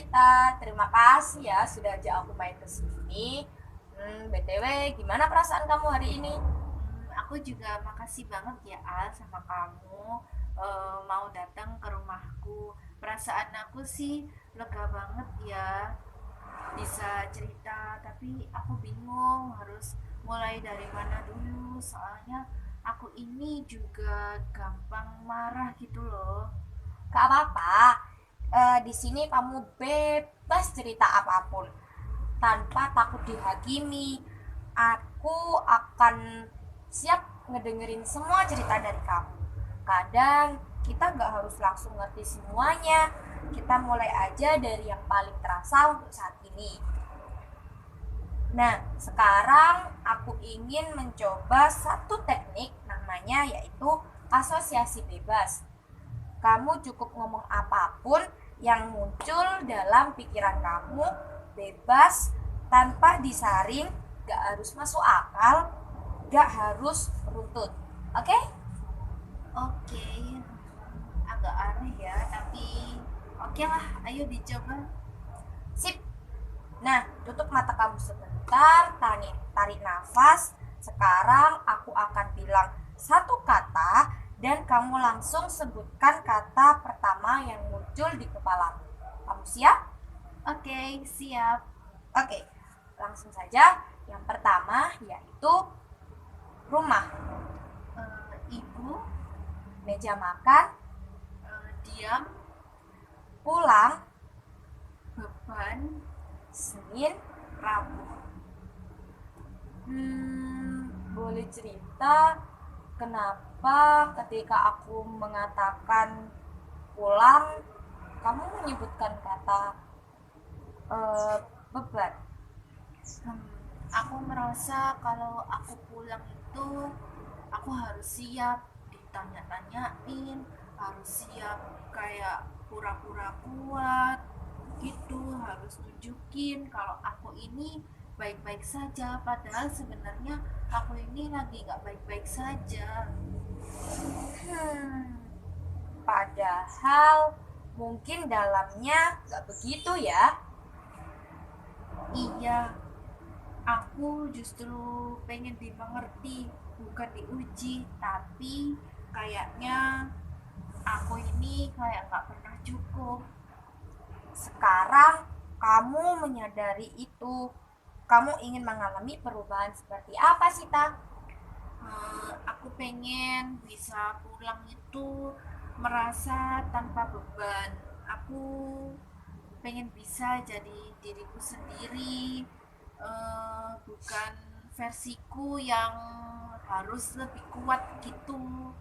Cita, terima kasih ya sudah ajak aku main ke sini. BTW, gimana perasaan kamu hari ini? Aku juga makasih banget ya Al sama kamu mau datang ke rumahku. Perasaan aku sih lega banget ya bisa cerita, tapi aku bingung harus mulai dari mana dulu. Soalnya aku ini juga gampang marah gitu loh. Gak apa-apa. Di sini kamu bebas cerita apapun tanpa takut dihakimi. Aku akan siap ngedengerin semua cerita dari kamu. Kadang kita nggak harus langsung ngerti semuanya. Kita mulai aja dari yang paling terasa untuk saat ini. Nah, sekarang aku ingin mencoba satu teknik namanya yaitu asosiasi bebas. Kamu cukup ngomong apapun yang muncul dalam pikiran kamu, bebas, tanpa disaring, gak harus masuk akal, gak harus runtut. Oke? Oke, agak aneh ya, tapi oke lah, ayo dicoba. Sip. Nah, tutup mata kamu sebentar, tarik nafas. Sekarang aku akan bilang satu kata dan kamu langsung sebutkan kata pertama yang muncul di kepalamu. Kamu siap? Oke, siap. Oke, langsung saja. Yang pertama yaitu rumah, Ibu, meja makan, diam, pulang, beban, Senin. rabu. Boleh cerita kenapa ketika aku mengatakan pulang, kamu menyebutkan kata eh, beban? Hmm, aku merasa kalau aku pulang itu aku harus siap ditanya-tanyain, harus siap kayak pura-pura kuat gitu, harus tunjukin kalau aku ini baik-baik saja, padahal sebenarnya aku ini lagi gak baik-baik saja. Hmm, Padahal mungkin dalamnya nggak begitu ya. Iya, aku justru pengen dimengerti, bukan diuji, tapi kayaknya aku ini kayak nggak pernah cukup. Sekarang kamu menyadari itu. Kamu ingin mengalami perubahan seperti apa sih, Ta? Aku pengen bisa pulang itu merasa tanpa beban. Aku pengen bisa jadi diriku sendiri, bukan versiku yang harus lebih kuat gitu.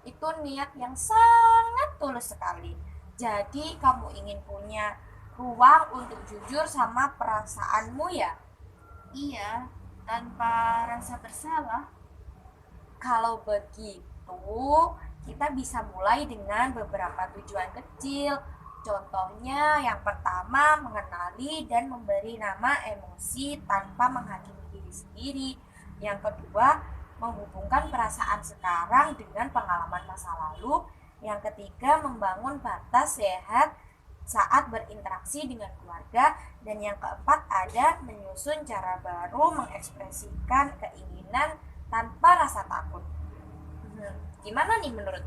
Itu niat yang sangat tulus sekali. Jadi kamu ingin punya ruang untuk jujur sama perasaanmu ya. Iya, tanpa rasa bersalah. Kalau begitu, kita bisa mulai dengan beberapa tujuan kecil. Contohnya, yang pertama, mengenali dan memberi nama emosi tanpa menghakimi diri sendiri. Yang kedua, menghubungkan perasaan sekarang dengan pengalaman masa lalu. Yang ketiga, membangun batas sehat saat berinteraksi dengan keluarga. Dan yang keempat, ada menyusun cara baru mengekspresikan keinginan tanpa rasa takut. Gimana nih menurut?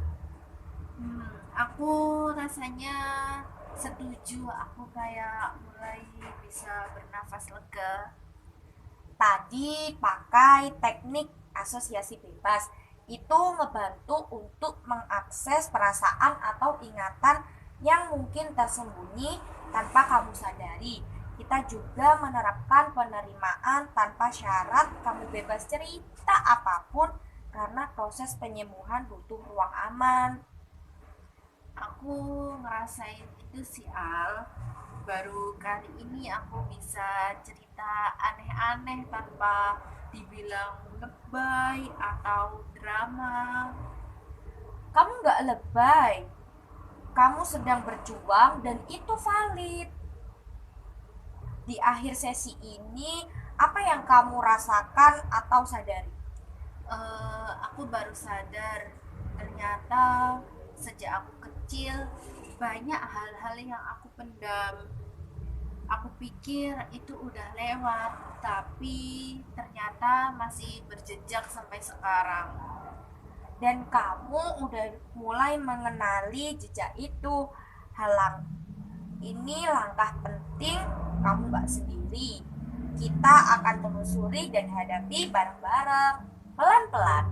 Aku rasanya setuju. Aku kayak mulai bisa bernafas lega. Tadi pakai teknik asosiasi bebas itu ngebantu untuk mengakses perasaan atau ingatan yang mungkin tersembunyi tanpa kamu sadari. Kita juga menerapkan penerimaan tanpa syarat, kamu bebas cerita apapun karena proses penyembuhan butuh ruang aman. Aku ngerasain itu sih Al. Baru kali ini aku bisa cerita aneh-aneh tanpa dibilang lebay atau drama. Kamu nggak lebay, kamu sedang berjuang dan itu valid. Di akhir sesi ini, apa yang kamu rasakan atau sadari? Aku baru sadar ternyata sejak aku kecil banyak hal-hal yang aku pendam. Aku pikir itu udah lewat, tapi ternyata masih berjejak sampai sekarang. Dan kamu udah mulai mengenali jejak itu. Halang ini langkah penting, kamu gak sendiri. Kita akan telusuri dan hadapi bareng-bareng, pelan-pelan.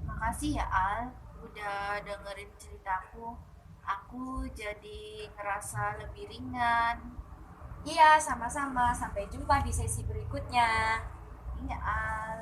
Makasih ya Al, udah dengerin ceritaku. Aku jadi ngerasa lebih ringan. Iya, sama-sama. Sampai jumpa di sesi berikutnya. Iya Al.